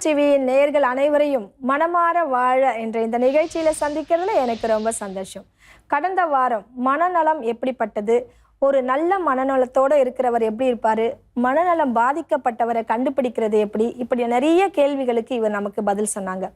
டிவியின் நேயர்கள் அனைவரையும் மனமாற வாழ என்ற இந்த நிகழ்ச்சியில சந்திக்கிறதுல எனக்கு ரொம்ப சந்தோஷம். கடந்த வாரம் மனநலம் எப்படிப்பட்டது, ஒரு நல்ல மனநலத்தோட இருக்கிறவர் எப்படி இருப்பாரு, மனநலம் பாதிக்கப்பட்டவரை கண்டுபிடிக்கிறது எப்படி, இப்படி நிறைய கேள்விகளுக்கு இவர் நமக்கு பதில் சொன்னாங்க.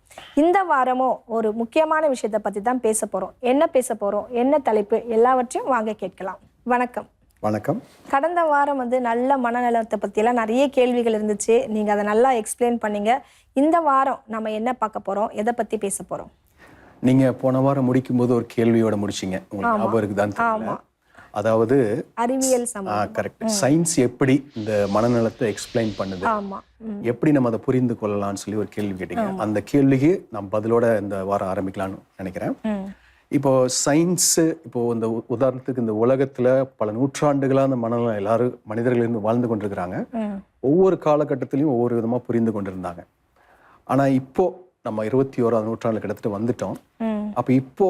இந்த வாரமும் ஒரு முக்கியமான விஷயத்தை பத்தி தான் பேச போறோம். என்ன பேச போறோம், என்ன தலைப்பு, எல்லாவற்றையும் வாங்க கேட்கலாம். வணக்கம். வணக்கம். கடந்த வாரம் நல்ல மனநலத்தை பற்றியெல்லாம் நிறைய கேள்விகள் இருந்துச்சு. நீங்கள் அதை நல்லா எக்ஸ்பிளைன் பண்ணீங்க. இந்த வாரம் நம்ம என்ன பார்க்க போகிறோம், எதை பற்றி பேச போகிறோம்? நீங்கள் போன வாரம் முடிக்கும்போது ஒரு கேள்வியோட முடிச்சிங்க. உங்களுக்கு ஞாபகம் இருக்குதான் தெரியல. அதாவது அறிவியல் கரெக்ட். சயின்ஸ் எப்படி இந்த மனநலத்தை எக்ஸ்பிளைன் பண்ணுது, எப்படி நம்ம அதை புரிந்து கொள்ளலாம்னு சொல்லி ஒரு கேள்வி கேட்டீங்க. அந்த கேள்விக்கு நான் பதிலோட இந்த வாரம் ஆரம்பிக்கலாம்னு நினைக்கிறேன். இப்போ சயின்ஸு, இப்போ இந்த உதாரணத்துக்கு இந்த உலகத்துல பல நூற்றாண்டுகளா அந்த மனநலம் எல்லாரும் மனிதர்கள் இருந்து வாழ்ந்து கொண்டிருக்கிறாங்க. ஒவ்வொரு காலகட்டத்திலையும் ஒவ்வொரு விதமா புரிந்து கொண்டிருந்தாங்க. ஆனா இப்போ நம்ம 21ஆம் நூற்றாண்டு கிட்டத்தட்ட வந்துட்டோம். அப்ப இப்போ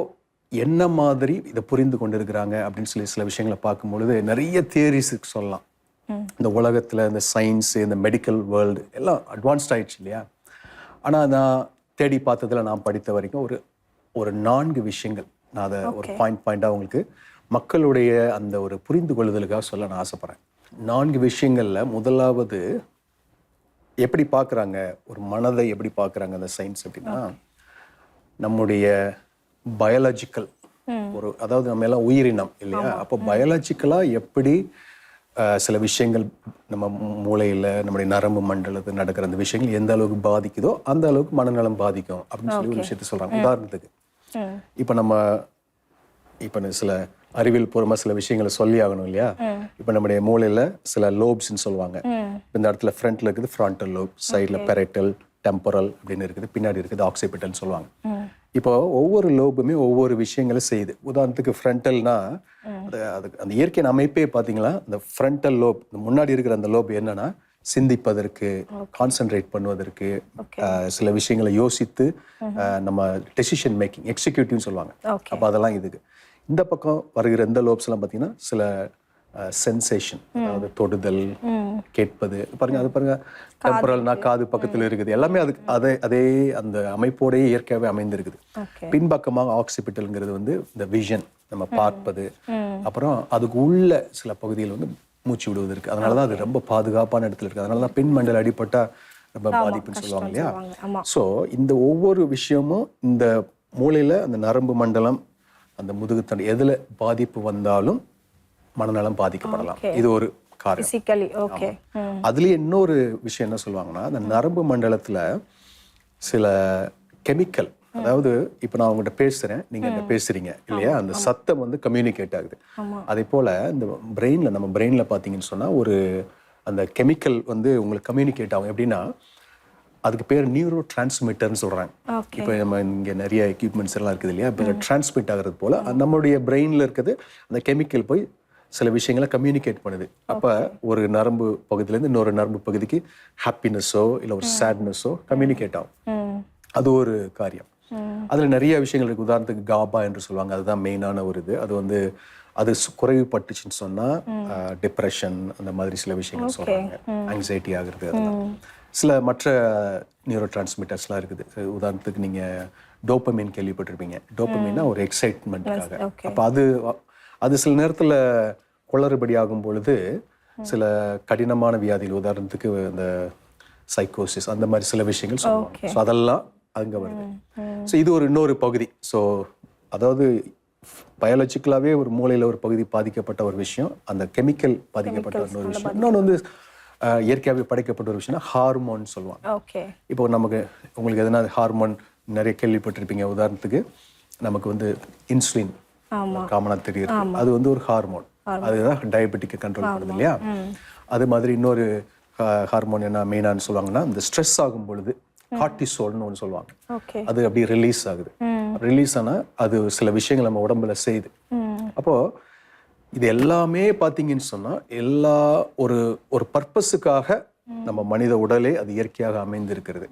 என்ன மாதிரி இதை புரிந்து கொண்டிருக்கிறாங்க அப்படின்னு சொல்லி சில விஷயங்களை பார்க்கும் பொழுது நிறைய தியரிஸுக்கு சொல்லலாம். இந்த உலகத்துல இந்த சயின்ஸ், இந்த மெடிக்கல் வேர்ல்டு எல்லாம் அட்வான்ஸ்ட் ஆயிடுச்சு இல்லையா? ஆனா நான் தேடி பார்த்ததுல நான் படித்த வரைக்கும் ஒரு 4 விஷயங்கள் நான் அதை ஒரு பாயிண்டாக உங்களுக்கு மக்களுடைய அந்த ஒரு புரிந்து கொள்ளுதலுக்காக சொல்ல நான் ஆசைப்படுறேன். 4 விஷயங்கள்ல முதலாவது எப்படி பார்க்குறாங்க, ஒரு மனதை எப்படி பார்க்குறாங்க அந்த சயின்ஸ் அப்படின்னா, நம்முடைய பயாலஜிக்கல் அதாவது நம்ம எல்லாம் உயிரினம் இல்லையா? அப்போ பயாலஜிக்கலாக எப்படி சில விஷயங்கள் நம்ம மூளையில் நம்முடைய நரம்பு மண்டலத்தில் நடக்கிற அந்த விஷயங்கள் எந்த அளவுக்கு பாதிக்குதோ அந்த அளவுக்கு மனநலம் பாதிக்கும் அப்படின்னு சொல்லி ஒரு விஷயத்த சொல்கிறாங்க. உதாரணத்துக்கு இப்போ சில அறிவியல் பூர்வமா சில விஷயங்களை சொல்லி ஆகணும் இல்லையா? இப்போ நம்முடைய மூளையில சில லோப்ஸ்ன்னு சொல்லுவாங்க. இந்த இடத்துல ஃப்ரண்ட்ல இருக்குது ஃப்ரான்டல் லோப், சைட்ல பெரைட்டல், டெம்பரல் அப்படின்னு இருக்குது, பின்னாடி இருக்குது ஆக்சிபிட்டல்னு சொல்லுவாங்க. இப்போ ஒவ்வொரு லோபுமே ஒவ்வொரு விஷயங்களை செய்யுது. உதாரணத்துக்கு ஃப்ரண்டல்னா அந்த இயற்கையின் அமைப்பே பார்த்தீங்களா, இந்த ஃப்ரண்டல் லோப் முன்னாடி இருக்கிற அந்த லோப் என்னன்னா சிந்திப்பதற்கு, கான்சென்ட்ரேட் பண்ணுவதற்கு, சில விஷயங்களை யோசித்து நம்ம டெசிஷன் மேக்கிங், எக்ஸிக்யூட்டிவ்னு சொல்லுவாங்க. அப்போ அதெல்லாம் இதுக்கு. இந்த பக்கம் வருகிற இந்த லோப்ஸ் எல்லாம் பார்த்தீங்கன்னா சில சென்சேஷன், அதாவது தொடுதல், கேட்பது. பாருங்க, அது பாருங்க, டெம்பரல்னா காது பக்கத்தில் இருக்குது. எல்லாமே அதுக்கு அதே அந்த அமைப்போடையே இயற்கையாகவே அமைந்திருக்குது. பின்பக்கமாக ஆக்சிபிட்டல்ங்கிறது இந்த விஷன், நம்ம பார்ப்பது. அப்புறம் அதுக்கு உள்ள சில பகுதியில் மூச்சு விடுவது இருக்கு. அதனாலதான் அது ரொம்ப பாதுகாப்பான இடத்துல இருக்கு. அதனாலதான் பின் மண்டல அடிப்பட்டா ரொம்ப பாதிப்புன்னு சொல்லுவாங்க இல்லையா? ஸோ இந்த ஒவ்வொரு விஷயமும் இந்த மூளையில அந்த நரம்பு மண்டலம், அந்த முதுகுத்தண்டு எதுல பாதிப்பு வந்தாலும் மனநலம் பாதிக்கப்படலாம். இது ஒரு காரணம். அதுலயே இன்னொரு விஷயம் என்ன சொல்லுவாங்கன்னா, அந்த நரம்பு மண்டலத்துல சில கெமிக்கல், அதாவது இப்ப நான் உங்கள்கிட்ட பேசுறேன், நீங்க என்ன பேசுறீங்க இல்லையா? அந்த சத்தம் கம்யூனிகேட் ஆகுது. அதே போல இந்த பிரெயின்ல, நம்ம பிரெயின்ல பாத்தீங்கன்னு சொன்னா அந்த கெமிக்கல் உங்களுக்கு கம்யூனிகேட் ஆகும். எப்படின்னா அதுக்கு பேர் நியூரோ டிரான்ஸ்மிட்டர்னு சொல்றாங்க. இப்போ நம்ம இங்க நிறைய எக்யூப்மெண்ட்ஸ் எல்லாம் இருக்குது இல்லையா? இப்போ டிரான்ஸ்மிட் ஆகிறது போல நம்மளுடைய பிரெயின்ல இருக்குது அந்த கெமிக்கல் போய் சில விஷயங்களை கம்யூனிகேட் பண்ணுது. அப்ப ஒரு நரம்பு பகுதியிலேருந்து இன்னொரு நரம்பு பகுதிக்கு ஹாப்பினஸோ இல்லை ஒரு சேட்னஸோ கம்யூனிகேட் ஆகும். அது ஒரு காரியம். அதுல நிறைய விஷயங்கள் இருக்கு. உதாரணத்துக்கு காபா என்று சொல்லுவாங்க, அதுதான் மெயினான ஒரு இது. அது குறைவுபட்டுச்சுன்னு சொன்னா டிப்ரெஷன், அந்த மாதிரி சில விஷயங்கள் சொல்றாங்க. ஆங்ஸைட்டி ஆகுறது, அதெல்லாம். சில மற்ற நியூரோ டிரான்ஸ்மிட்டர்ஸ்லாம் இருக்குது. உதாரணத்துக்கு நீங்க டோபமைன் கேள்விப்பட்டிருப்பீங்க. டோபமைன்னா ஒரு எக்ஸைட்மெண்ட்டுக்காக. அப்ப அது சில நேரத்துல குளறுபடி ஆகும் பொழுது சில கடினமான வியாதிகள், உதாரணத்துக்கு இந்த சைக்கோசிஸ், அந்த மாதிரி சில விஷயங்கள் சொல்லுவாங்க. ஸோ அதெல்லாம் அங்க வருது. ஸோ இது இன்னொரு பகுதி. ஸோ அதாவது பயாலஜிக்கலாவே ஒரு மூளையில ஒரு பகுதி பாதிக்கப்பட்ட ஒரு விஷயம், அந்த கெமிக்கல் பாதிக்கப்பட்ட இன்னொரு விஷயம். இன்னொன்று இயற்கையாகவே படைக்கப்பட்ட ஒரு விஷயம்னா ஹார்மோன் சொல்லுவாங்க. இப்போ உங்களுக்கு எதனா ஹார்மோன் நிறைய கேள்விப்பட்டிருப்பீங்க. உதாரணத்துக்கு நமக்கு இன்சுலின் காமனா தெரியுது. அது ஒரு ஹார்மோன். அதுதான் டயபெட்டிக்கை கண்ட்ரோல் பண்ணுது இல்லையா? அது மாதிரி இன்னொரு ஹார்மோன் என்ன மெயினான்னு சொல்லுவாங்கன்னா, இந்த ஸ்ட்ரெஸ் ஆகும் பொழுது கார்டிசோல்னு ஒன்று சொல்லுவாங்க. அது அப்படி ரிலீஸ் ஆகுது. ரிலீஸ் ஆனா அது சில விஷயங்கள் நம்ம உடம்புல செய்யுது. அப்போ இது எல்லாமே பார்த்தீங்கன்னு சொன்னா எல்லா ஒரு பர்பஸுக்காக நம்ம மனித உடலே அது இயற்கையாக அமைந்திருக்கிறது.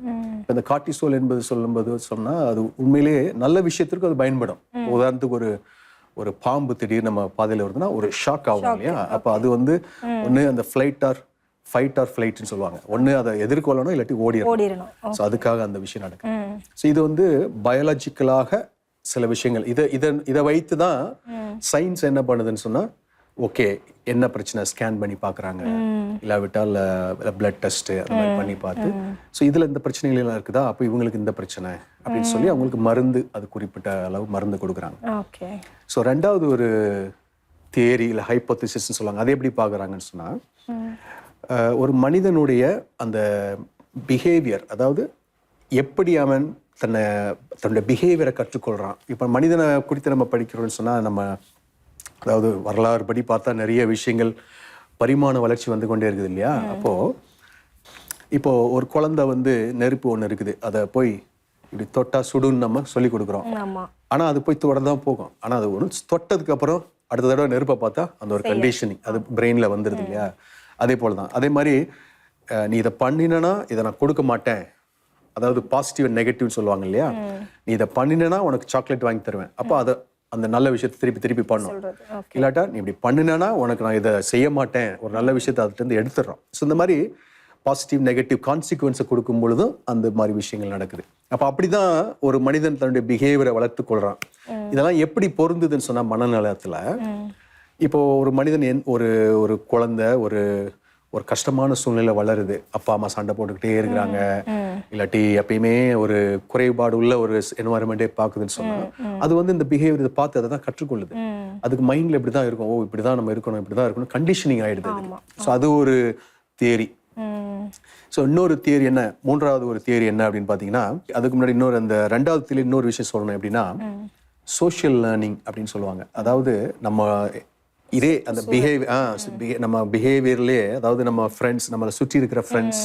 இந்த கார்டிசோல் என்பது சொன்னா அது உண்மையிலேயே நல்ல விஷயத்திற்கு அது பயன்படும். உதாரணத்துக்கு ஒரு பாம்பு திடீர்னு நம்ம பாதையில வருதுன்னா ஒரு ஷாக் ஆகும் இல்லையா? அப்போ அது ஒன்று அந்த ஃப்ளைட் ஆர் ஃபைட் ஆர் ஃப்ளைட்னு சொல்லுவாங்க. ஒன்று அதை எதிர்கொள்ளணும், இல்லாட்டி ஓடிடணும். ஸோ அதுக்காக அந்த விஷயம் நடக்கும். ஸோ இது வந்து பயாலஜிக்கலாக சில விஷயங்கள் இதை வைத்து தான் சயின்ஸ் என்ன பண்ணுதுன்னு சொன்னால், ஓகே என்ன பிரச்சனை ஸ்கேன் பண்ணி பார்க்குறாங்க, இல்லாவிட்டால் பிளட் டெஸ்ட்டு அந்த மாதிரி பண்ணி பார்த்து, ஸோ இதில் இந்த பிரச்சனைகள் எல்லாம் இருக்குதா, அப்போ இவங்களுக்கு இந்த பிரச்சனை அப்படின்னு சொல்லி அவங்களுக்கு மருந்து, அது குறிப்பிட்ட அளவு மருந்து கொடுக்குறாங்க. ஓகே. ஸோ ரெண்டாவது ஒரு தியரி இல்லை ஹைப்போதிசிஸ்ன்னு சொல்லுவாங்க. அதை எப்படி பார்க்குறாங்கன்னு சொன்னால், ஒரு மனிதனுடைய அந்த பிஹேவியர், அதாவது எப்படி அவன் தன்னுடைய பிஹேவியரை கற்றுக்கொள்கிறான். இப்போ மனிதனை குறித்து நம்ம படிக்கிறோம்னு சொன்னால், நம்ம அதாவது வரலாறு படி பார்த்தா நிறைய விஷயங்கள் பரிமாண வளர்ச்சி வந்து கொண்டே இருக்குது இல்லையா. இப்போ ஒரு குழந்தை வந்து நெருப்பு ஒன்று இருக்குது, அதை போய் இப்படி தொட்டா சுடுன்னு நம்ம சொல்லி கொடுக்குறோம். ஆனால் அது போய் தொட தான் போகும். ஆனால் அது ஒன்று தொட்டதுக்கு அப்புறம் அடுத்த தடவை நெருப்பை பார்த்தா அந்த ஒரு கண்டிஷனிங் அது பிரெயினில் வந்துடுது இல்லையா. அதே போல தான். அதே மாதிரி நீ இதை பண்ணினா இதை நான் கொடுக்க மாட்டேன், அதாவது பாசிட்டிவ் அண்ட் நெகட்டிவ்னு சொல்லுவாங்க இல்லையா. நீ இதை பண்ணினா உனக்கு சாக்லேட் வாங்கி தருவேன், அப்போ அதை அந்த நல்ல விஷயத்தை திருப்பி பண்ணும். இல்லாட்டா நீ இப்படி பண்ணினா உனக்கு நான் இதை செய்ய மாட்டேன், ஒரு நல்ல விஷயத்தை அதுலேருந்து எடுத்துடுறோம். ஸோ இந்த மாதிரி பாசிட்டிவ் நெகட்டிவ் கான்சிக்வன்ஸை கொடுக்கும் பொழுதும் அந்த மாதிரி விஷயங்கள் நடக்குது. அப்போ அப்படிதான் ஒரு மனிதன் தன்னுடைய பிஹேவியரை வளர்த்து கொள்றான். இதெல்லாம் எப்படி பொருந்துதுன்னு சொன்னா, மனநலத்துல இப்போ ஒரு மனிதன் ஒரு குழந்தை ஒரு கஷ்டமான சூழ்நிலை வளருது, அப்பா அம்மா சண்டை போட்டுக்கிட்டே இருக்கிறாங்க, இல்லாட்டி எப்பயுமே ஒரு குறைபாடு உள்ள ஒரு என்வாயர்மெண்டே பாக்குதுன்னு சொன்னா, அது வந்து இந்த பிஹேவியர் பார்த்து அதை தான் கற்றுக்கொள்ளுது. அதுக்கு மைண்ட்ல இப்படிதான் இருக்கும், ஓ இப்படிதான் நம்ம இருக்கணும், இப்படிதான் இருக்கணும், கண்டிஷனிங் ஆயிடுது. ஸோ அது ஒரு தியரி. ஸோ இன்னொரு தியரி என்ன, மூன்றாவது ஒரு தியரி என்ன அப்படின்னு பார்த்தீங்கன்னா, அதுக்கு முன்னாடி அந்த ரெண்டாவது தியரி இன்னொரு விஷயம் சொல்லணும். எப்படின்னா, சோஷியல் லேர்னிங் அப்படின்னு சொல்லுவாங்க. அதாவது நம்ம இதே அந்த நம்ம பிஹேவியர்லேயே, அதாவது நம்ம ஃப்ரெண்ட்ஸ், நம்மளை சுற்றி இருக்கிற ஃப்ரெண்ட்ஸ்,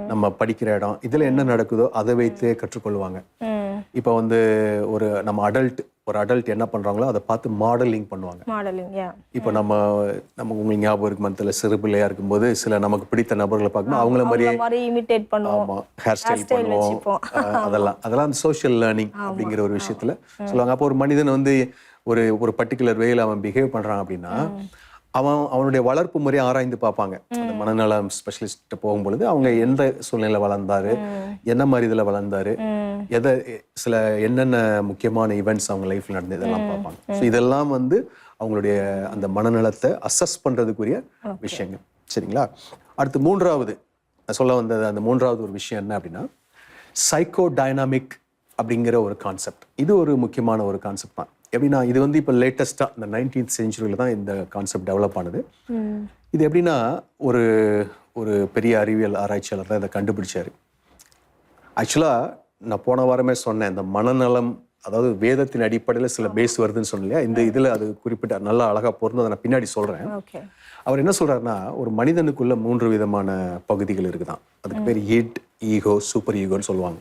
நம்ம படிக்கிற இடம், இதில் என்ன நடக்குதோ அதை வைத்தே கற்றுக்கொள்வாங்க. இப்போ வந்து நம்ம ஒரு அடல்ட் என்ன பண்றாங்களோ அதை பார்த்து மாடலிங் பண்ணுவாங்க. இப்போ நம்ம உங்களுக்கு ஞாபகம் இருக்கு, மந்த்ல சிறு பிள்ளையா இருக்கும்போது சில நமக்கு பிடித்த நபர்களை பார்க்கணும், அவங்கள மாதிரியே இமிட்டேட் பண்ணுவோம், ஹேர் ஸ்டைல் பண்ணுவோம். அதெல்லாம் அந்த சோஷியல் லேர்னிங் அப்படிங்கிற ஒரு விஷயத்துல சொல்லுவாங்க. அப்போ ஒரு மனிதன் வந்து ஒரு பர்டிகுலர் வேல அவன் பிஹேவ் பண்றான் அப்படின்னா, அவனுடைய வளர்ப்பு முறையை ஆராய்ந்து பார்ப்பாங்க. அந்த மனநலம் ஸ்பெஷலிஸ்ட் போகும்பொழுது அவங்க எந்த சூழ்நிலை வளர்ந்தாரு, என்ன மாதிரி இதுல வளர்ந்தாரு, என்னென்ன முக்கியமான ஈவெண்ட்ஸ் அவங்க லைஃப்ல நடந்தது, இதெல்லாம் பார்ப்பாங்க. ஸோ இதெல்லாம் வந்து அவங்களுடைய அந்த மனநலத்தை அசஸ் பண்றதுக்குரிய விஷயங்கள். சரிங்களா. அடுத்து மூன்றாவது சொல்ல வந்தது, அந்த மூன்றாவது ஒரு விஷயம் என்ன அப்படின்னா, சைக்கோ டைனாமிக் அப்படிங்கிற ஒரு கான்செப்ட். இது ஒரு முக்கியமான ஒரு கான்செப்ட் தான். எப்படின்னா, இது வந்து இப்போ லேட்டஸ்ட்டாக இந்த 19th century தான் இந்த கான்செப்ட் டெவலப் ஆனது. இது எப்படின்னா, ஒரு பெரிய அறிவியல் ஆராய்ச்சியாளர் தான் இதை கண்டுபிடிச்சாரு. ஆக்சுவலாக நான் போன வாரமே சொன்னேன், இந்த மனநலம், அதாவது வேதத்தின் அடிப்படையில் சில பேஸ் வருதுன்னு சொன்னலையா, இந்த இதில் அது குறிப்பிட்ட நல்லா அழகாக பொருந்து, அதை நான் பின்னாடி சொல்கிறேன். அவர் என்ன சொல்கிறாருன்னா, ஒரு மனிதனுக்குள்ள 3 விதமான பகுதிகள் இருக்குதான். அதுக்கு பேர் இட், ஈகோ, சூப்பர் ஈகோன்னு சொல்லுவாங்க.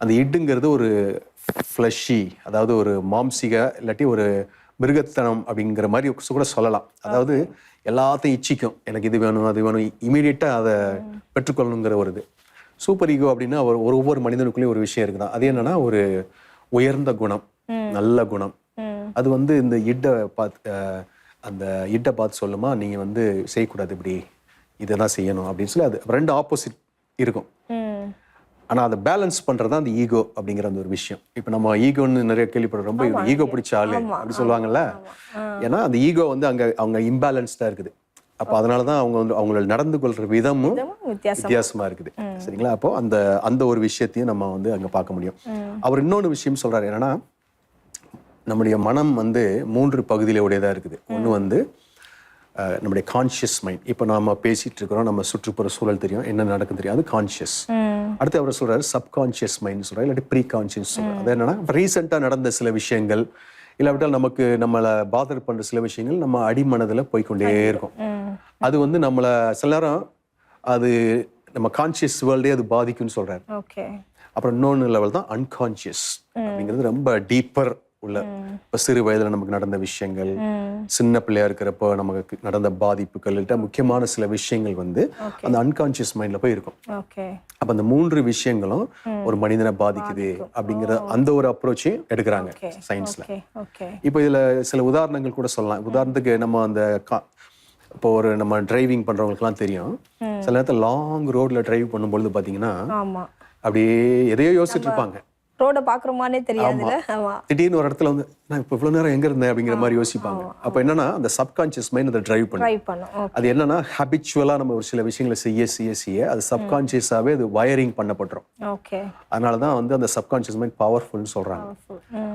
அந்த இட்டுங்கிறது ஒரு ஃப்ளஷி, அதாவது ஒரு மாம்சிக, இல்லாட்டி ஒரு மிருகத்தனம் அப்படிங்கிற மாதிரி கூட சொல்லலாம். அதாவது எல்லாத்தையும் இச்சிக்கும், எனக்கு இது வேணும் அது வேணும், இமீடியட்டாக அதை பெற்றுக்கொள்ளணுங்கிற ஒரு இது. சூப்பர் ஈகோ அப்படின்னா ஒவ்வொரு மனிதனுக்குள்ளேயும் ஒரு விஷயம் இருக்குதான். அது என்னன்னா, ஒரு உயர்ந்த குணம், நல்ல குணம். அது வந்து இந்த இட்டை பார்த்து சொல்லுமா, நீங்க வந்து செய்யக்கூடாது, இப்படி இதை தான் செய்யணும் அப்படின்னு சொல்லி. அது ரெண்டு ஆப்போசிட் இருக்கும். ஆனா அதை பேலன்ஸ் பண்றது தான் அந்த ஈகோ அப்படிங்கிற அந்த ஒரு விஷயம். இப்போ நம்ம ஈகோன்னு நிறைய கேள்விப்படுறோம், ரொம்ப ஈகோ பிடிச்ச ஆளு அப்படி சொல்லுவாங்கல்ல. ஏன்னா அந்த ஈகோ வந்து அவங்க இம்பேலன்ஸ்டா இருக்குது. அப்போ அதனாலதான் அவங்க வந்து அவங்கள நடந்து கொள்ற விதமும் வித்தியாசமா இருக்குது. சரிங்களா. அப்போ அந்த ஒரு விஷயத்தையும் நம்ம வந்து அங்க பார்க்க முடியும். அவர் இன்னொன்று விஷயம் சொல்றாரு, என்னன்னா, நம்முடைய மனம் வந்து 3 பகுதியில உடையதா இருக்குது. ஒன்று வந்து நம்முடைய கான்ஷியஸ் மைண்ட். இப்போ நாம பேசிட்டு இருக்கிறோம், நம்ம சுற்றுப்புற சூழல் தெரியும், என்ன நடக்கும் தெரியும், அது கான்ஷியஸ். அடுத்து அவர் சொல்றாரு சப்கான்ஷியஸ் மைண்ட் சொல்றாரு, இல்லாட்டி ப்ரீ கான்ஷியஸ் சொல்றாரு. அது என்னன்னா, ரீசெண்டா நடந்த சில விஷயங்கள், இல்லாவிட்டால் நம்மளை பாதர் பண்ற சில விஷயங்கள் நம்ம அடிமனதுல போய்கொண்டே இருக்கும். அது வந்து நம்மளை சில நேரம் அது நம்ம கான்ஷியஸ் வேர்ல்டே அது பாதிக்கும்னு சொல்றாரு. அப்புறம் இன்னொன்று லெவல் தான் அன்கான்ஷியஸ் அப்படிங்கிறது, ரொம்ப டீப்பர் உள்ள. இப்போ சிறு வயதுல நமக்கு நடந்த விஷயங்கள், சின்ன பிள்ளையா இருக்கிறப்போ நமக்கு நடந்த பாதிப்புகள், முக்கியமான சில விஷயங்கள் வந்து அந்த அன்கான்ஷியஸ் மைண்ட்ல போய் இருக்கும். அப்ப அந்த 3 விஷயங்களும் ஒரு மனிதனை பாதிக்குது அப்படிங்கிற அந்த ஒரு அப்ரோச்சையும் எடுக்கிறாங்க சயின்ஸ்ல. இப்போ இதுல சில உதாரணங்கள் கூட சொல்லலாம். உதாரணத்துக்கு நம்ம அந்த இப்போ ஒரு நம்ம டிரைவிங் பண்றவங்களுக்குலாம் தெரியும், சில நேரத்தில் லாங் ரோட்ல டிரைவ் பண்ணும்பொழுது பாத்தீங்கன்னா ஆமா, அப்படியே எதையோ யோசிச்சுட்டு இருப்பாங்க. ரோட பாக்குறோமானே தெரியாதுல. ஆமா, திடீர்னு ஒரு இடத்துல வந்து நான் இப்போ இவ்வளவு நேரம் எங்க இருந்தேன் அப்படிங்கிற மாதிரி யோசிப்பாங்க. அப்ப என்னன்னா அந்த சப்கான்சியஸ் மைண்ட் அதை டிரைவ் ட்ரை பண்ணும். பண்ணும். அது என்னன்னா ஹேபிச்சுவலா நம்ம ஒரு சில விஷயங்களை செய்ய செய்ய செய்ய அது சப்கான்சியஸாவே அது வயரிங் பண்ணப்பட்டுரும். ஓகே. அதனாலதான் வந்து அந்த சப்கான்சியஸ் மைண்ட் பவர்ஃபுல்னு சொல்றாங்க.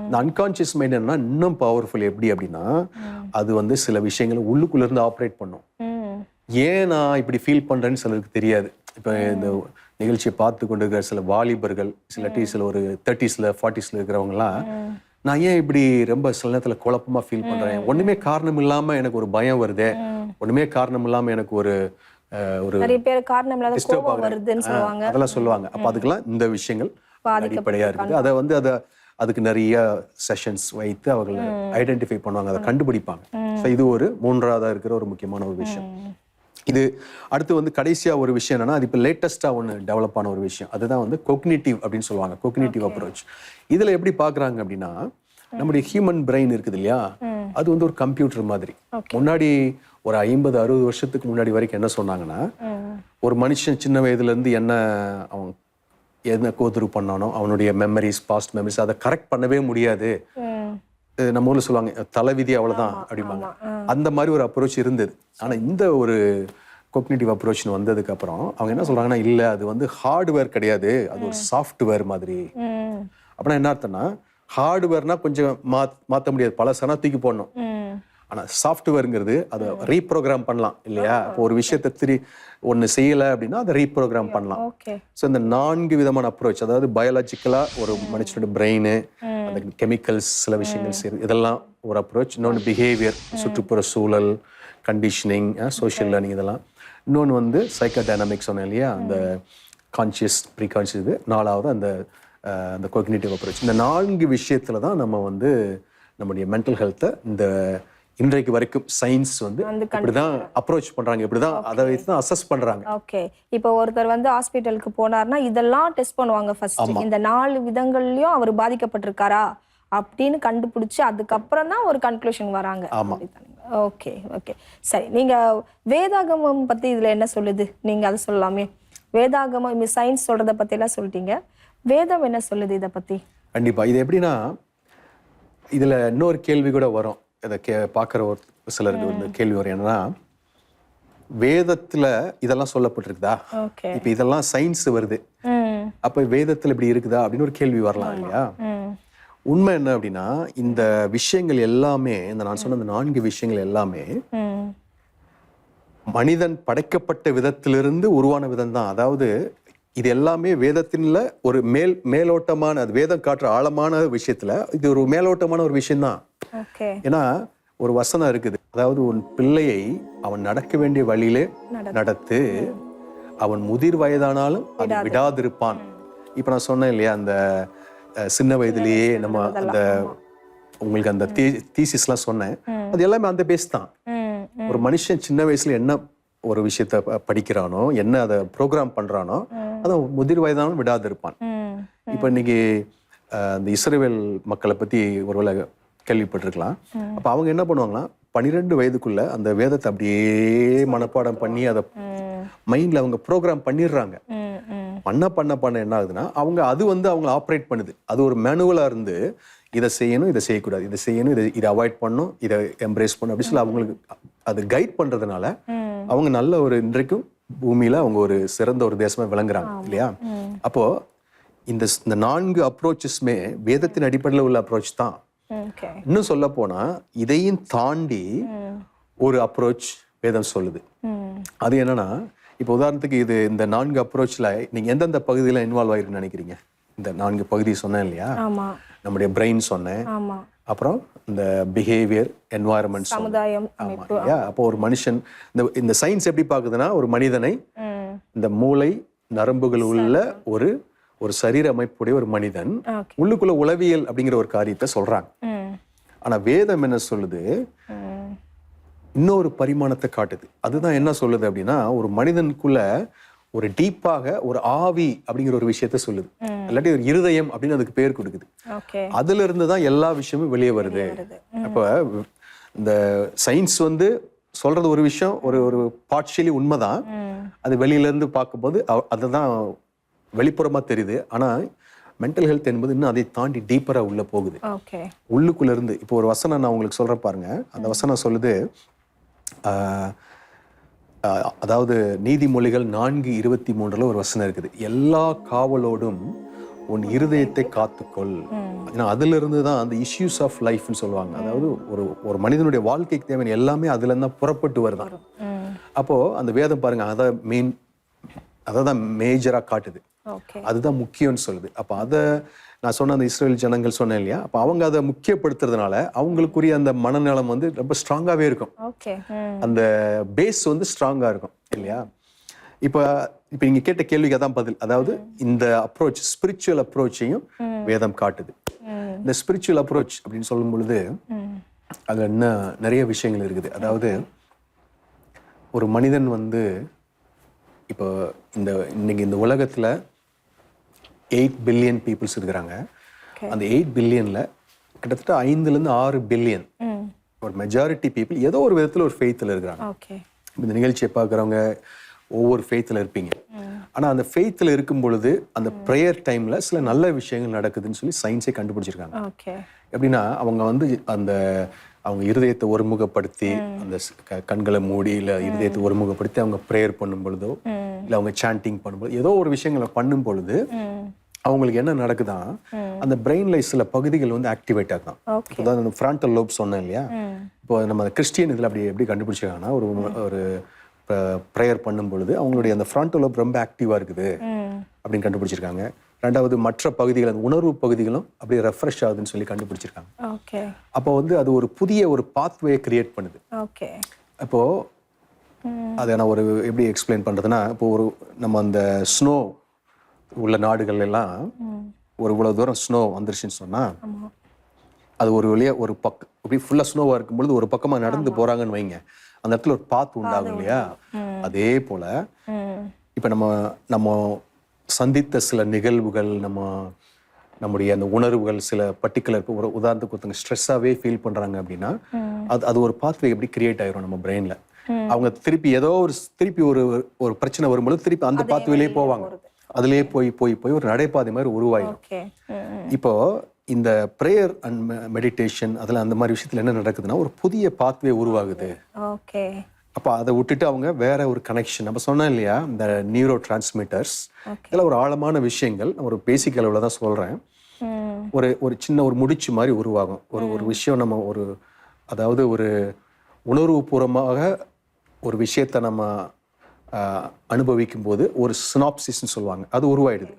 இந்த அன்கான்சியஸ் மைண்ட் என்னன்னா இன்னும் பவர்ஃபுல். எப்படி அப்படின்னா அது வந்து சில விஷயங்களை உள்ளுக்குள்ள இருந்து ஆப்ரேட் பண்ணும். ஏன் நான் இப்படி ஃபீல் பண்றேன்னு சிலருக்கு தெரியாது. இப்போ இந்த நிகழ்ச்சியை பார்த்து கொண்டு இருக்கிற சில வாலிபர்கள், சில ஒரு 30s 40s இருக்கிறவங்கலாம், நான் ஏன் இப்படி ரொம்ப சில நேரத்தில் குழப்பமா ஃபீல் பண்றேன், ஒண்ணுமே காரணம் இல்லாம எனக்கு ஒரு பயம் வருதே, ஒண்ணுமே காரணம் இல்லாம எனக்கு ஒரு நிறைய பேர் காரணம் இல்லாத கோபம் வருதுன்னு சொல்லுவாங்க. அதெல்லாம் சொல்லுவாங்க. அப்ப அதுக்கெல்லாம் இந்த விஷயங்கள் அடிப்படையா இருக்குது. அதை வந்து அதுக்கு நிறைய செஷன்ஸ் வைத்து அவர்கள் ஐடென்டிஃபை பண்ணுவாங்க, அதை கண்டுபிடிப்பாங்க. இது ஒரு மூன்றாவதா இருக்கிற ஒரு முக்கியமான ஒரு விஷயம். இது அடுத்து வந்து கடைசியா ஒரு விஷயம் என்னன்னா, அது இப்போ லேட்டஸ்டா ஒன்று டெவலப் ஆன ஒரு விஷயம். அதுதான் வந்து கொக்னிட்டிவ் அப்படின்னு சொல்லுவாங்க, கொக்னிட்டிவ் அப்ரோச். இதுல எப்படி பாக்குறாங்க அப்படின்னா, நம்முடைய ஹியூமன் பிரெயின் இருக்குது இல்லையா, அது வந்து ஒரு கம்ப்யூட்டர் மாதிரி. முன்னாடி ஒரு 50-60 வருஷத்துக்கு முன்னாடி வரைக்கும் என்ன சொன்னாங்கன்னா, ஒரு மனுஷன் சின்ன வயதுல இருந்து அவன் என்ன கோத்ரூ பண்ணானோ அவனுடைய மெமரிஸ், பாஸ்ட் மெமரிஸ், அதை கரெக்ட் பண்ணவே முடியாது. நம்ம ஊர்ல சொல்லுவாங்க தலைவிதி அவ்வளவுதான் அப்படிம்பாங்க. அந்த மாதிரி ஒரு அப்ரோச் இருந்தது. ஆனா இந்த ஒரு கொக்னிட்டிவ் அப்ரோச்னு வந்ததுக்கு அப்புறம் அவங்க என்ன சொல்றாங்கன்னா, இல்ல அது வந்து ஹார்ட்வேர் கிடையாது, அது ஒரு சாஃப்ட்வேர் மாதிரி. அப்படின்னா என்ன அர்த்தம்னா, ஹார்ட்வேர்னா கொஞ்சம் மாத்த முடியாது, பல சனா தூக்கி போடணும். ஆனா சாஃப்ட்வேர்ங்கிறது அதை ரீப்ரோக்ராம் பண்ணலாம் இல்லையா. இப்போ ஒரு விஷயத்தை ஒன்னு செய்யல அப்படின்னா அதை ரீப்ரோக்ராம் பண்ணலாம். ஸோ இந்த 4 விதமான அப்ரோச், அதாவது பயாலஜிக்கலா ஒரு மனுஷனோட பிரெயின், அந்த கெமிக்கல்ஸ், சில விஷயங்கள் செய்யுது, இதெல்லாம் ஒரு அப்ரோச். இன்னொன்று பிஹேவியர், சுற்றுப்புற சூழல், கண்டிஷனிங், சோஷியல் லேர்னிங், இதெல்லாம். இன்னொன்று வந்து சைக்கோடைனமிக்ஸ் சொன்னேன் இல்லையா, அந்த கான்சியஸ், ப்ரீ கான்சியஸ். இது 4வது அந்த கொக்னிட்டிவ் அப்ரோச். இந்த 4 விஷயத்துல தான் நம்ம வந்து நம்முடைய மென்டல் ஹெல்த்தை இந்த இன்றைக்கு வரைக்கும் சயின்ஸ் வந்து இப்படிதான் அப்ரோச் பண்றாங்க, இப்படிதான் அதை வைத்து தான் அசஸ் பண்றாங்க. ஓகே. இப்போ ஒருத்தர் வந்து ஹாஸ்பிட்டலுக்கு போனார்னா இதெல்லாம் டெஸ்ட் பண்ணுவாங்க ஃபர்ஸ்ட். இந்த 4 விதங்கள்லயும் அவர் பாதிக்கப்பட்டிருக்காரா அப்படின்னு கண்டுபிடிச்சு அதுக்கப்புறம் தான் ஒரு கன்க்ளூஷன் வராங்க. ஓகே ஓகே சரி. நீங்க வேதாகமம் பத்தி இதுல என்ன சொல்லுது, நீங்க அதை சொல்லலாமே. வேதாகமம் சயின்ஸ் சொல்றத பத்தி எல்லாம் சொல்லிட்டீங்க, வேதம் என்ன சொல்லுது இதை பத்தி? கண்டிப்பா. இது எப்படின்னா, இதுல இன்னொரு கேள்வி கூட வரும், இதை பார்க்குற ஒரு சிலருக்கு வந்து கேள்வி வரும். என்னன்னா, வேதத்துல இதெல்லாம் சொல்லப்பட்டிருக்குதா, இப்ப இதெல்லாம் சயின்ஸ் வருது, அப்ப வேதத்துல இப்படி இருக்குதா அப்படின்னு ஒரு கேள்வி வரலாம் இல்லையா. உண்மை என்ன அப்படின்னா, இந்த விஷயங்கள் எல்லாமே, நான் சொன்ன இந்த 4 விஷயங்கள் எல்லாமே மனிதன் படைக்கப்பட்ட விதத்திலிருந்து உருவான விதம் தான். அதாவது இது எல்லாமே வேதத்தின்ல ஒரு மேலோட்டமான, அது வேதம் காட்டுற ஆழமான விஷயத்துல இது ஒரு மேலோட்டமான ஒரு விஷயம்தான். ஏன்னா ஒரு வசனம் இருக்குது, அதாவது உன் பிள்ளையை அவன் நடக்க வேண்டிய வழியிலே நடத்து, அவன் முதிர் வயதானாலும் அதை விடாதிருப்பான். இப்ப நான் சொன்னேன் இல்லையா, அந்த சின்ன வயதிலேயே நம்ம அந்த உங்களுக்கு அந்த தீசிஸ்லாம் சொன்னேன், அது எல்லாமே அந்த பேஸ் தான். ஒரு மனுஷன் சின்ன வயசுல என்ன ஒரு விஷயத்த படிக்கிறானோ, என்ன அதை ப்ரோக்ராம் பண்றானோ, அதை முதிர் வயதானாலும் விடாதிருப்பான். இப்ப இன்னைக்கு அந்த இஸ்ரவேல் மக்களை பத்தி ஒருவேளை கேள்விப்பட்டிருக்கலாம். அப்ப அவங்க என்ன பண்ணுவாங்கன்னா, 12 வயதுக்குள்ள அந்த வேதத்தை அப்படியே மனப்பாடம் பண்ணி அதை மைண்ட்ல அவங்க ப்ரோக்ராம் பண்ணிடுறாங்க. பண்ண என்ன ஆகுதுன்னா, அது வந்து அவங்க ஆப்ரேட் பண்ணுது. அது ஒரு மேனுவலா இருந்து இதை செய்யணும், இதை செய்யக்கூடாது, இதை செய்யணும், இதை அவாய்ட் பண்ணணும், இதை எம்ப்ரேஸ் பண்ணணும் அப்படி சொல்லி அவங்களுக்கு அது கைட் பண்றதுனால அவங்க நல்ல ஒரு இன்றைக்கும் பூமியில அவங்க ஒரு சிறந்த ஒரு தேசமா விளங்குறாங்க இல்லையா. அப்போ இந்த 4 அப்ரோச்சஸ்மே வேதத்தின் அடிப்படையில் உள்ள அப்ரோச் தான். இன்னும் சொல்ல போனா இதையும் தாண்டி ஒரு அப்ரோச் வேதம் சொல்லுது. அது என்னன்னா, இப்போ உதாரணத்துக்கு இந்த 4 அப்ரோச்ல நீங்க எந்தெந்த பகுதியில இன்வால்வ் ஆயிருக்குன்னு நினைக்கிறீங்க? இந்த 4 பகுதி சொன்னேன் இல்லையா, நம்முடைய பிரெயின் சொன்னேன், அப்புறம் இந்த பிஹேவியர், என்வாயர்மெண்ட், சமுதாயம். அப்போ ஒரு மனுஷன் இந்த சயின்ஸ் எப்படி பாக்குதுன்னா, ஒரு மனிதனை இந்த மூளை நரம்புகள் உள்ள ஒரு சரீர அமைப்புடைய ஒரு மனிதன், உள்ளுக்குள்ள உளவியல் அப்படிங்கிற ஒரு காரியத்தை சொல்றாங்க. ஆனா வேதம் என்ன சொல்லுது, இன்னொரு பரிமாணத்தை காட்டுது. அதுதான் என்ன சொல்லுது அப்படின்னா, ஒரு மனிதனுக்குள்ள ஒரு டீப்பாக ஒரு ஆவி அப்படிங்கிற ஒரு விஷயத்த சொல்லுது, இல்லாட்டி ஒரு இருதயம் அப்படின்னு அதுக்கு பேர் கொடுக்குது. அதுல இருந்து தான் எல்லா விஷயமும் வெளியே வருது. அப்ப இந்த சயின்ஸ் வந்து சொல்றது ஒரு விஷயம், ஒரு ஒரு பார்ஷியலி உண்மைதான். அது வெளியில இருந்து பார்க்கும்போது அதுதான் வெளிப்புறமா தெரியுது. ஆனா மென்டல் ஹெல்த் என்பது இன்னும் அதை தாண்டி டீப்பரா உள்ள போகுது. உள்ளுக்குள்ள இருந்து இப்போ ஒரு வசனம் நான் உங்களுக்கு சொல்றேன் பாருங்க. அந்த வசனம் சொல்லுது, அதாவது நீதிமொழிகள் 4:23 ஒரு வசனம் இருக்குது. எல்லா காவலோடும் உன் இருதயத்தை காத்துக்கொள். ஏன்னா அதுல இருந்து தான் அந்த இஷ்யூஸ் ஆஃப் லைஃப்னு சொல்லுவாங்க. அதாவது ஒரு மனிதனுடைய வாழ்க்கைக்கு தேவையான எல்லாமே அதுல இருந்தா புறப்பட்டு வருதான். அப்போ அந்த வேதம் பாருங்க, அதான் மேஜரா காட்டுது. அதுதான் முக்கியம்னு சொல்லுது. அப்ப அதை நான் சொன்ன அந்த இஸ்ரேல் ஜனங்கள் சொன்னேன் இல்லையா, அப்ப அவங்க அதை முக்கியப்படுத்துறதுனால அவங்களுக்குரிய அந்த மனநலம் வந்து ரொம்ப ஸ்ட்ராங்காவே இருக்கும். அந்த பேஸ் வந்து ஸ்ட்ராங்கா இருக்கும் இல்லையா. இப்ப நீங்க கேட்ட கேள்விக்கு அதான் பதில். அதாவது இந்த அப்ரோச், ஸ்பிரிச்சுவல் அப்ரோச்சையும் வேதம் காட்டுது. இந்த ஸ்பிரிச்சுவல் அப்ரோச் அப்படின்னு சொல்லும் பொழுது அதுல இன்னும் நிறைய விஷயங்கள் இருக்குது. அதாவது ஒரு மனிதன் வந்து இப்போ இன்னைக்கு இந்த உலகத்துல 8 பில்லியன் பீப்புள்ஸ் இருக்கிறாங்க. அந்த 8 பில்லியன்ல கிட்டத்தட்ட 5-6 பில்லியன் ஒரு மெஜாரிட்டி பீப்புள் ஏதோ ஒரு விதத்துல ஒரு ஃபெய்த்ல இருக்கிறாங்க. இந்த நிகழ்ச்சியை பார்க்குறவங்க ஒவ்வொரு ஃபெய்த்ல இருப்பீங்க. ஆனா அந்த ஃபெய்த்ல இருக்கும் பொழுது அந்த ப்ரேயர் டைம்ல சில நல்ல விஷயங்கள் நடக்குதுன்னு சொல்லி சயின்ஸே கண்டுபிடிச்சிருக்காங்க. எப்படின்னா அவங்க வந்து அவங்க இருதயத்தை ஒருமுகப்படுத்தி அந்த கண்களை மூடி இல்ல இருதயத்தை ஒருமுகப்படுத்தி அவங்க ப்ரேயர் பண்ணும் பொழுதோ இல்ல அவங்க சாண்டிங் பண்ணும்போது ஏதோ ஒரு விஷயங்களை பண்ணும் பொழுது அவங்களுக்கு என்ன நடக்குதான், அந்த பிரெயின்ல சில பகுதிகள் வந்து ஆக்டிவேட் ஆகும். அதாவது ஃப்ரான்டல் லோப் சொன்னேன் இல்லையா. இப்போ நம்ம கிறிஸ்டியன் இதுல எப்படி கண்டுபிடிச்சாங்கன்னா ஒரு ப்ரேயர் பண்ணும் பொழுது அவங்களுடைய அந்த ஃப்ரான்டல் லோப் ரொம்ப ஆக்டிவா இருக்குது அப்படின்னு கண்டுபிடிச்சிருக்காங்க. ரெண்டாவது மற்ற பகுதிகள், அந்த உணர்வு பகுதிகளும் அப்படியே ரெஃப்ரெஷ் ஆகுதுன்னு சொல்லி கண்டுபிடிச்சிருக்காங்க. அப்போ வந்து அது ஒரு புதிய ஒரு பாத்வே கிரியேட் பண்ணுது. அப்போ அதை நான் எப்படி எக்ஸ்பிளைன் பண்றதுன்னா, இப்போ நம்ம அந்த ஸ்னோ உள்ள நாடுகள் எல்லாம் இவ்வளவு தூரம் ஸ்னோ வந்துருச்சுன்னு சொன்னா அது ஒரு வழியா அப்படி ஃபுல்லா ஸ்னோவா இருக்கும் பொழுது ஒரு பக்கமா நடந்து போறாங்கன்னு வைங்க, அந்த இடத்துல ஒரு பாத் உண்டாகும் இல்லையா. அதே போல இப்ப நம்ம சந்தித்த சில நிகழ்வுகள், நம்முடைய அந்த உணர்வுகள், சில பர்டிகுலர் ஒரு உதாரணத்துக்கு ஒருத்தங்க ஸ்ட்ரெஸ்ஸாவே ஃபீல் பண்றாங்க அப்படின்னா அது ஒரு பாத்வே எப்படி கிரியேட் ஆயிரும் நம்ம பிரெயின்ல. அவங்க திருப்பி ஒரு பிரச்சனை வரும்போது திருப்பி அந்த பாத்வேலயே போவாங்க. அதுலயே போய் ஒரு நடைபாதை மாதிரி உருவாயிடும். இப்போ இந்த பிரேயர் அண்ட் மெடிடேஷன் அதுல அந்த மாதிரி விஷயத்துல என்ன நடக்குதுன்னா ஒரு புதிய பாத்வே உருவாகுது. அப்ப அதை விட்டுட்டு அவங்க வேற ஒரு கனெக்ஷன், நம்ம சொன்னோம் இல்லையா இந்த நியூரோ டிரான்ஸ்மிட்டர்ஸ், இதெல்லாம் ஒரு ஆழமான விஷயங்கள். ஒரு பேசிக் அளவுல தான் சொல்றேன். ஒரு சின்ன ஒரு முடிச்சு மாதிரி உருவாகும். ஒரு விஷயம் நம்ம அதாவது ஒரு உணர்வு பூர்வமாக ஒரு விஷயத்தை நம்ம அனுபவிக்கும் போது ஒரு சினாப்சிஸ்ன்னு சொல்லுவாங்க, அது உருவாயிடுது.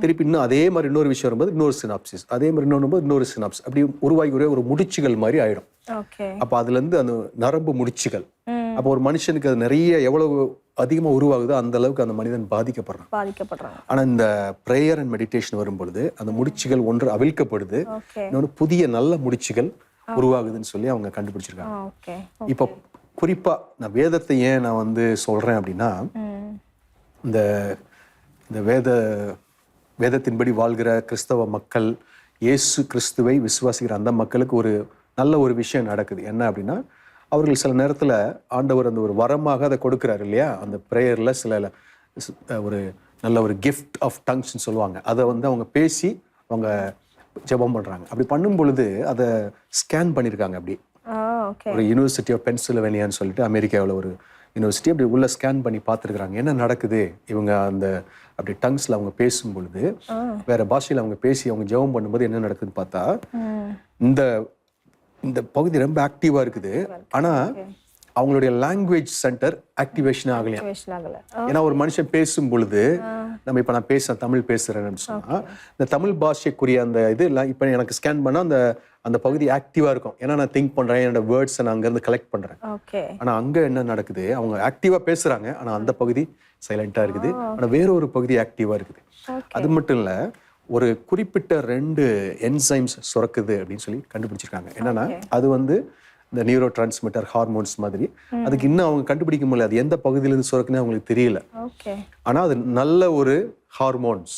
திருப்பி இன்னும் அதே மாதிரி இன்னொரு விஷயம் வரும்போது இன்னொரு சினாப்சிஸ், அதே மாதிரி இன்னொரு சினாப்சிஸ், அப்படி உருவாகி ஒரு முடிச்சுகள் மாதிரி ஆயிடும். அப்ப அதுல இருந்து அந்த நரம்பு முடிச்சுகள், அப்போ ஒரு மனுஷனுக்கு அது நிறைய எவ்வளவு அதிகமா உருவாகுதோ அந்த அளவுக்கு அந்த மனிதன் பாதிக்கப்படுறான். ஆனா இந்த பிரேயர் அண்ட் மெடிடேஷன் வரும் பொழுது அந்த முடிச்சுகள் ஒன்று அவிழ்க்கப்படுது, இன்னொன்று புதிய நல்ல முடிச்சுகள் உருவாகுதுன்னு சொல்லி அவங்க கண்டுபிடிச்சிருக்காங்க. இப்போ குறிப்பா நான் வேதத்தை ஏன் நான் வந்து சொல்றேன் அப்படின்னா, இந்த வேதத்தின்படி வாழ்கிற கிறிஸ்தவ மக்கள், இயேசு கிறிஸ்துவை விசுவாசிக்கிற அந்த மக்களுக்கு ஒரு நல்ல ஒரு விஷயம் நடக்குது. என்ன அப்படின்னா, அவர்கள் சில நேரத்துல ஆண்டவர் அந்த ஒரு வரமாக அதை கொடுக்கிறாரு இல்லையா. அந்த பிரேயர்ல ஒரு நல்ல ஒரு கிஃப்ட் ஆஃப் டங்ஸ்ன்னு சொல்லுவாங்க. அதை வந்து அவங்க பேசி அவங்க ஜெபம் பண்றாங்க. அப்படி பண்ணும் பொழுது அதை ஸ்கேன் பண்ணியிருக்காங்க. அப்படி ஒரு யூனிவர்சிட்டி ஆஃப் பென்சில்வேனியான்னு சொல்லிட்டு அமெரிக்காவில் ஒரு யூனிவர்சிட்டி அப்படி உள்ள ஸ்கேன் பண்ணி பார்த்துருக்குறாங்க என்ன நடக்குது. இவங்க அப்படி டங்ஸ்ல அவங்க பேசும் பொழுது, வேற பாஷையில அவங்க பேசி அவங்க ஜெபம் பண்ணும்போது என்ன நடக்குதுன்னு பார்த்தா, இந்த பகுதி ரொம்ப ஆக்டிவா இருக்குது. ஆனா அவங்களுடைய லாங்குவேஜ் சென்டர் ஆக்டிவேஷன் ஆகலையா. ஏன்னா ஒரு மனுஷன் பேசும் பொழுது, இப்ப நான் தமிழ் பேசுறேன்னு சொன்னா இந்த தமிழ் பாஷைக்குரிய அந்த இது இப்ப எனக்கு ஸ்கேன் பண்ணா அந்த பகுதி ஆக்டிவா இருக்கும். ஏன்னா நான் திங்க் பண்றேன், என்னோட வேர்ட்ஸ் நான் அங்க இருந்து கலெக்ட் பண்றேன். ஆனா அங்க என்ன நடக்குது, அவங்க ஆக்டிவா பேசுறாங்க, ஆனா அந்த பகுதி சைலண்டா இருக்குது. ஆனா வேற ஒரு பகுதி ஆக்டிவா இருக்குது. அது மட்டும் இல்ல, ஒரு குறிப்பிட்ட 2 என்சைம்ஸ் சுரக்குது அப்படின்னு சொல்லி கண்டுபிடிச்சிருக்காங்க. என்னன்னா அது வந்து இந்த நியூரோ டிரான்ஸ்மிட்டர் ஹார்மோன்ஸ் மாதிரி. அதுக்கு இன்னும் அவங்க கண்டுபிடிக்க முடியல அது எந்த பகுதியிலிருந்து சுரக்குன்னு அவங்களுக்கு தெரியல. ஆனா அது நல்ல ஒரு ஹார்மோன்ஸ்,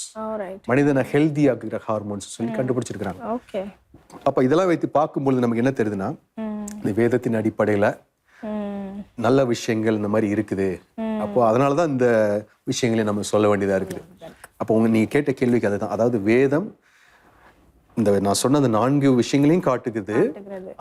மனிதனை ஹெல்தி ஆக்குற ஹார்மோன்ஸ் சொல்லி கண்டுபிடிச்சிருக்காங்க. அப்ப இதெல்லாம் வைத்து பார்க்கும்பொழுது நமக்கு என்ன தெரியுதுன்னா, இந்த வேதத்தின் அடிப்படையில நல்ல விஷயங்கள் இந்த மாதிரி இருக்குது. அப்போ அதனாலதான் இந்த விஷயங்களையும் நம்ம சொல்ல வேண்டியதா இருக்குது. அப்போ நீங்க கேட்ட கேள்விக்கு அதுதான், அதாவது வேதம் இந்த நான் சொன்ன அந்த 4 விஷயங்களையும் காட்டுகிறது,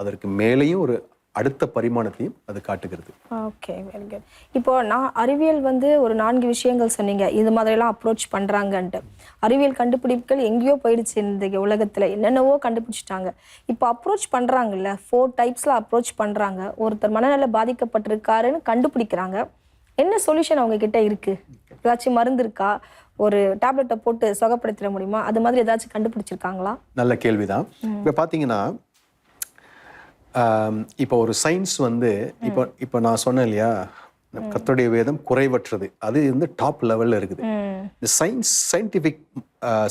அதற்கு மேலேயும் ஒரு அடுத்த பரிமாணத்தையும் அது காட்டுகிறது. Okay, very good. இப்போ நான் அறிவியல் ஒரு 4 விஷயங்கள் சொன்னீங்க, இது மாதிரிலாம் அப்ரோச் பண்றாங்கன்ட்டு. அறிவியல் கண்டுபிடிப்புகள் எங்கேயோ போயிடுச்சு, இந்த உலகத்துல என்னென்னவோ கண்டுபிடிச்சிட்டாங்க. இப்போ அப்ரோச் பண்றாங்கல்ல, 4 டைப்ஸ்ல அப்ரோச் பண்றாங்க. ஒருத்தர் மனநல பாதிக்கப்பட்டிருக்காருன்னு கண்டுபிடிக்கிறாங்க. என்ன சொல்யூஷன் அவங்க கிட்ட இருக்கு? ஏதாச்சும் மருந்து இருக்கா? ஒரு டேப்லெட்டை போட்டு சுகப்படுத்திட முடியுமா? அது மாதிரி ஏதாச்சும் கண்டுபிடிச்சிருக்காங்களா? நல்ல கேள்விதான். இப்போ பாத்தீங்கன்னா, இப்போ ஒரு சயின்ஸ் இப்போ நான் சொன்னேன் இல்லையா, கர்த்தருடைய வேதம் குறைவற்றது, அது டாப் லெவல்ல இருக்குது. இந்த சயின்டிபிக்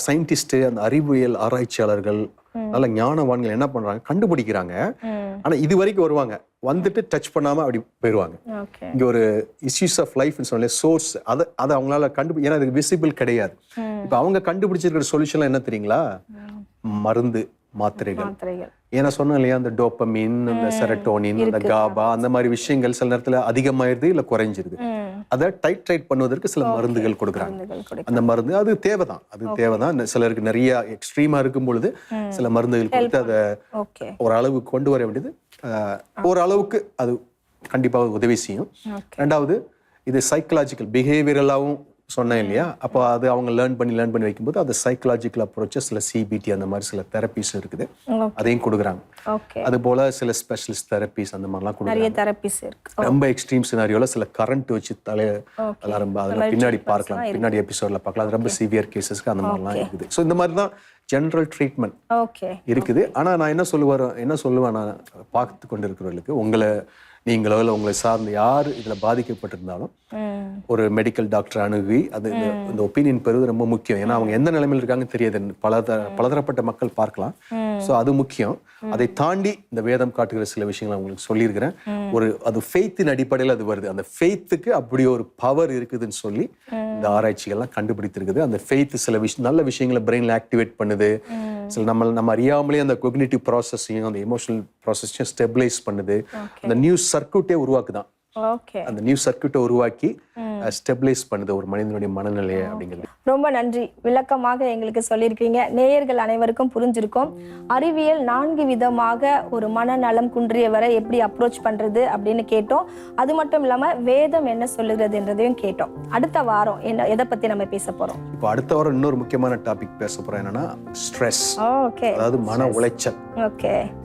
சயின்டிஸ்ட், அந்த அறிவியல் ஆராய்ச்சியாளர்கள், நல்ல ஞானவான்கள் என்ன பண்றாங்க, கண்டுபிடிக்கிறாங்க. ஆனா இது வரைக்கும் வருவாங்க, வந்துட்டு டச் பண்ணாம அப்படி போயிடுவாங்க. இங்க ஒரு இஷ்யூஸ் ஆஃப் லைஃப் சொன்ன சோர்ஸ், அதை அவங்களால ஏன்னா அதுக்கு விசிபிள் கிடையாது. இப்ப அவங்க கண்டுபிடிச்சிருக்கிற சொல்யூஷன் என்ன தெரியுங்களா? மருந்து, மாத்திரைகள். ஏன்னா சொன்னேன் இல்லையா, அந்த டோப்பமின், அந்த செரட்டோனின், அந்த காபா, அந்த மாதிரி விஷயங்கள் சில நேரத்துல அதிகமாயிருது இல்ல குறைஞ்சிருது. அதை டைட்ரேட் பண்ணுவதற்கு சில மருந்துகள் கொடுக்குறாங்க. அந்த மருந்து அது தேவைதான். சிலருக்கு நிறைய எக்ஸ்ட்ரீமா இருக்கும் பொழுது சில மருந்துகள் கொடுத்து அதை ஓரளவுக்கு கொண்டு வர வேண்டியது, ஓரளவுக்கு அது கண்டிப்பாக உதவி செய்யும். ரெண்டாவது, இது சைக்கலாஜிக்கல் பிஹேவியரலாவும் சொன்னேன் இல்லையா, அப்போ அது அவங்க லேர்ன் பண்ணி வைக்கும்போது அது சைக்கலாஜிக்கல் அப்ரோச்சஸ், சில சிபிடி அந்த மாதிரி சில தெரப்பிஸ் இருக்குது, அதையும் கொடுக்குறாங்க. அது போல சில ஸ்பெஷலிஸ்ட் தெரப்பிஸ் அந்த மாதிரிலாம் கொடுக்குறாங்க. ரொம்ப எக்ஸ்ட்ரீம் சினாரியோல சில கரண்ட் வச்சு அதெல்லாம் ரொம்ப அதெல்லாம் பின்னாடி பார்க்கலாம், பின்னாடி எபிசோட்ல பார்க்கலாம். அது ரொம்ப சிவியர் கேசஸ்க்கு அந்த மாதிரிலாம் இருக்குது. ஸோ இந்த மாதிரி தான் ஜெனரல் ட்ரீட்மெண்ட் இருக்குது. ஆனா நான் என்ன சொல்லுவேன், நான் பார்த்து கொண்டு இருக்கிறவர்களுக்கு, நீங்களோ இல்லை உங்களை சார்ந்து யார் இதுல பாதிக்கப்பட்டிருந்தாலும் ஒரு மெடிக்கல் டாக்டர் அணுகி இந்த ஒப்பீனியன் பெறுவது ரொம்ப முக்கியம். ஏன்னா அவங்க எந்த நிலைமையில் இருக்காங்கன்னு தெரியாது, பலதரப்பட்ட மக்கள் பார்க்கலாம். ஸோ அது முக்கியம். அதை தாண்டி இந்த வேதம் காட்டுகிற சில விஷயங்களை உங்களுக்கு சொல்லியிருக்கிறேன். அது ஃபெய்த்தின் அடிப்படையில் அது வருது. அந்த ஃபெய்த்துக்கு அப்படி ஒரு பவர் இருக்குதுன்னு சொல்லி இந்த ஆராய்ச்சிகள்லாம் கண்டுபிடித்திருக்குது. அந்த ஃபெய்த் சில நல்ல விஷயங்களை பிரெயின்ல ஆக்டிவேட் பண்ணுது. சில நம்ம அறியாமலே அந்த கொக்னிட்டிவ் ப்ராசஸையும் அந்த எமோஷனல் ப்ராசஸையும் ஸ்டெபிலைஸ் பண்ணுது. அந்த நியூ சர்க்யூட்டே உருவாக்குதான். அந்த நியூ சர்க்யூட்டை உருவாக்கி ஸ்டெபிலைஸ் பண்ணுது ஒரு மனிதனுடைய மனநிலையை அப்படிங்கிறது. ரொம்ப நன்றி, விளக்கமாக எங்களுக்கு சொல்லியிருக்கீங்க. நேயர்கள் அனைவருக்கும் புரிஞ்சிருக்கும். அறிவியல் 4 விதமாக ஒரு மனநலம் குன்றியவரை எப்படி அப்ரோச் பண்றது அப்படின்னு கேட்டோம். அது மட்டும் இல்லாம வேதம் என்ன சொல்லுகிறது என்றதையும் கேட்டோம். அடுத்த வாரம் எதை பத்தி நம்ம பேச போறோம்? இப்போ அடுத்த வாரம் இன்னொரு முக்கியமான டாபிக் பேச போறோம். என்னன்னா ஸ்ட்ரெஸ், அதாவது மன உளைச்சல்.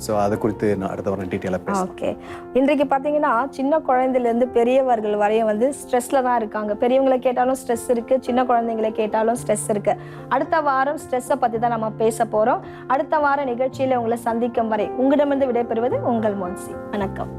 சோ அது குறித்து நான் அடுத்த வாரம் டீடைலா பேசுறேன். இன்றைக்கு பாத்தீங்கன்னா சின்ன குழந்தையில இருந்து பெரியவர்கள் வரையும் ஸ்ட்ரெஸ்ல தான் இருக்காங்க. பெரியவங்களை கேட்டாலும் ஸ்ட்ரெஸ் இருக்கு, சின்ன குழந்தைங்களை கேட்டாலும் ஸ்ட்ரெஸ் இருக்கு. அடுத்த வாரம் ஸ்ட்ரெஸ்ஸை பத்தி தான் நம்ம பேச போறோம். அடுத்த வார நிகழ்ச்சியில உங்களை சந்திக்கும் வரை உங்களிடமிருந்து விடைபெறுவது உங்கள் மோன்சி. வணக்கம்.